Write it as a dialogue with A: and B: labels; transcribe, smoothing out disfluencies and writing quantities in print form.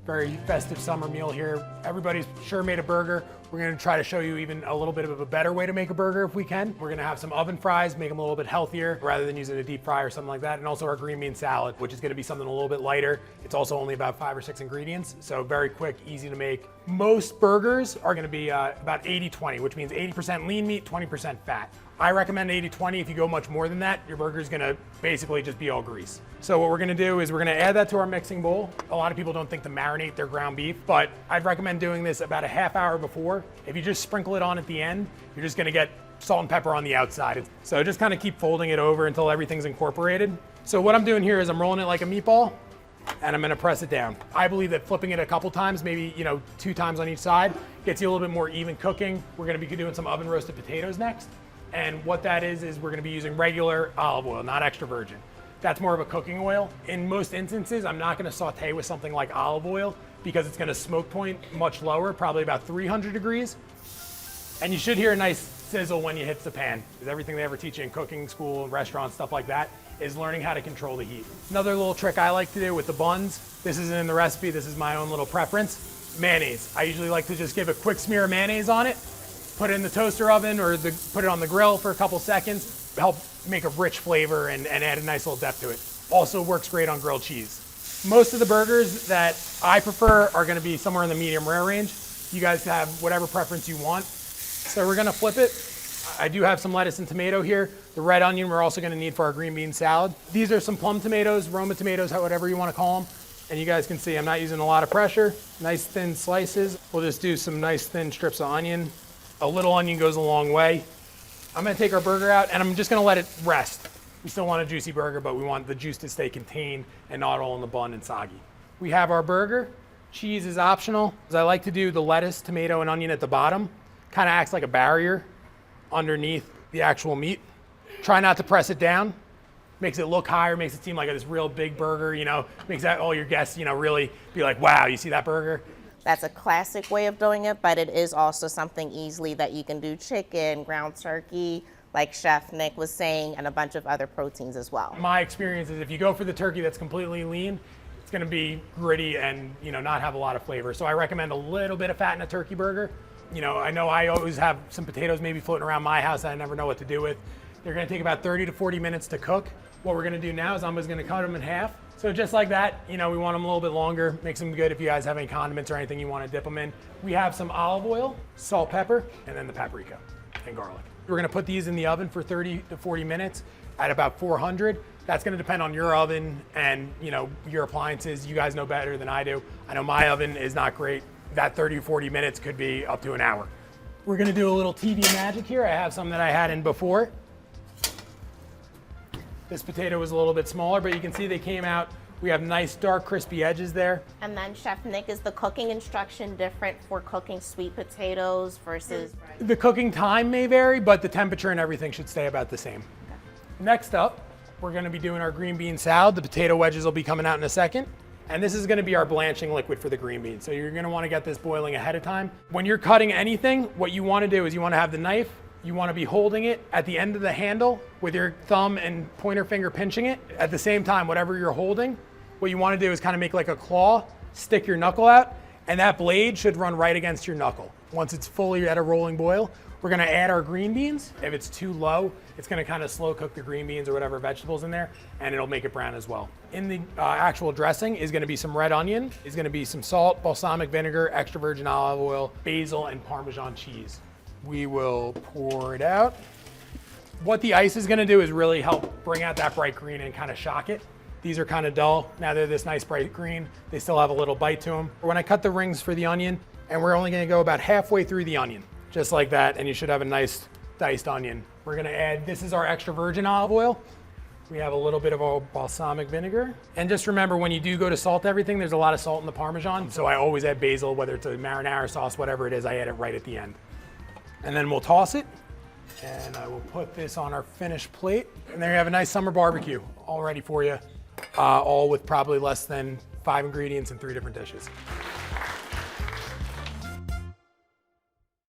A: very festive summer meal here. Everybody's sure made a burger. We're gonna try to show you even a little bit of a better way to make a burger if we can. We're gonna have some oven fries, make them a little bit healthier rather than using a deep fry or something like that. And also our green bean salad, which is gonna be something a little bit lighter. It's also only about 5 or 6 ingredients, so very quick, easy to make. Most burgers are gonna be about 80-20, which means 80% lean meat, 20% fat. I recommend 80-20. If you go much more than that, your burger's gonna basically just be all grease. So what we're gonna do is we're gonna add that to our mixing bowl. A lot of people don't think to marinate their ground beef, but I'd recommend doing this about a half hour before. If you just sprinkle it on at the end, you're just gonna get salt and pepper on the outside. So just kind of keep folding it over until everything's incorporated. So what I'm doing here is I'm rolling it like a meatball, and I'm gonna press it down. I believe that flipping it a couple times, maybe 2 times on each side, gets you a little bit more even cooking. We're gonna be doing some oven roasted potatoes next. And what that is we're gonna be using regular olive oil, not extra virgin. That's more of a cooking oil. In most instances, I'm not gonna saute with something like olive oil because it's gonna smoke point much lower, probably about 300 degrees. And you should hear a nice sizzle when you hit the pan, because everything they ever teach you in cooking school, restaurants, stuff like that, is learning how to control the heat. Another little trick I like to do with the buns, this isn't in the recipe, this is my own little preference, mayonnaise. I usually like to just give a quick smear of mayonnaise on it, put it in the toaster oven or put it on the grill for a couple seconds, help make a rich flavor and add a nice little depth to it. Also works great on grilled cheese. Most of the burgers that I prefer are gonna be somewhere in the medium rare range. You guys have whatever preference you want. So we're gonna flip it. I do have some lettuce and tomato here. The red onion we're also gonna need for our green bean salad. These are some plum tomatoes, Roma tomatoes, whatever you wanna call them. And you guys can see I'm not using a lot of pressure. Nice thin slices. We'll just do some nice thin strips of onion. A little onion goes a long way. I'm gonna take our burger out and I'm just gonna let it rest. We still want a juicy burger, but we want the juice to stay contained and not all in the bun and soggy. We have our burger. Cheese is optional. I like to do the lettuce, tomato, and onion at the bottom. Kind of acts like a barrier underneath the actual meat. Try not to press it down. Makes it look higher, makes it seem like this real big burger, makes that all your guests, really be like, wow, you see that burger?
B: That's a classic way of doing it, but it is also something easily that you can do chicken, ground turkey, like Chef Nick was saying, and a bunch of other proteins as well. My experience is if you go for the turkey that's completely lean, it's gonna be gritty and not have a lot of flavor. So I recommend a little bit of fat in a turkey burger. I know I always have some potatoes maybe floating around my house that I never know what to do with. They're gonna take about 30 to 40 minutes to cook. What we're gonna do now is I'm just gonna cut them in half. So just like that, we want them a little bit longer, makes them good if you guys have any condiments or anything you want to dip them in. We have some olive oil, salt, pepper, and then the paprika and garlic. We're gonna put these in the oven for 30 to 40 minutes at about 400. That's gonna depend on your oven and your appliances. You guys know better than I do. I know my oven is not great. That 30 to 40 minutes could be up to an hour. We're gonna do a little TV magic here. I have some that I had in before. This potato was a little bit smaller, but you can see they came out. We have nice dark crispy edges there. And then Chef Nick, is the cooking instruction different for cooking sweet potatoes versus? The cooking time may vary, but the temperature and everything should stay about the same. Okay. Next up, we're gonna be doing our green bean salad. The potato wedges will be coming out in a second. And this is gonna be our blanching liquid for the green beans. So you're gonna wanna get this boiling ahead of time. When you're cutting anything, what you wanna do is you wanna have the knife, you want to be holding it at the end of the handle with your thumb and pointer finger pinching it. At the same time, whatever you're holding, what you want to do is kind of make like a claw, stick your knuckle out, and that blade should run right against your knuckle. Once it's fully at a rolling boil, we're going to add our green beans. If it's too low, it's going to kind of slow cook the green beans or whatever vegetables in there, and it'll make it brown as well. In the actual dressing is going to be some red onion, is going to be some salt, balsamic vinegar, extra virgin olive oil, basil, and Parmesan cheese. We will pour it out. What the ice is gonna do is really help bring out that bright green and kind of shock it. These are kind of dull. Now they're this nice bright green. They still have a little bite to them. When I cut the rings for the onion, and we're only gonna go about halfway through the onion, just like that, and you should have a nice diced onion. We're gonna add, this is our extra virgin olive oil. We have a little bit of our balsamic vinegar. And just remember, when you do go to salt everything, there's a lot of salt in the Parmesan. So I always add basil, whether it's a marinara sauce, whatever it is, I add it right at the end. And then we'll toss it, and I will put this on our finished plate. And there you have a nice summer barbecue all ready for you, all with probably less than 5 ingredients and 3 different dishes.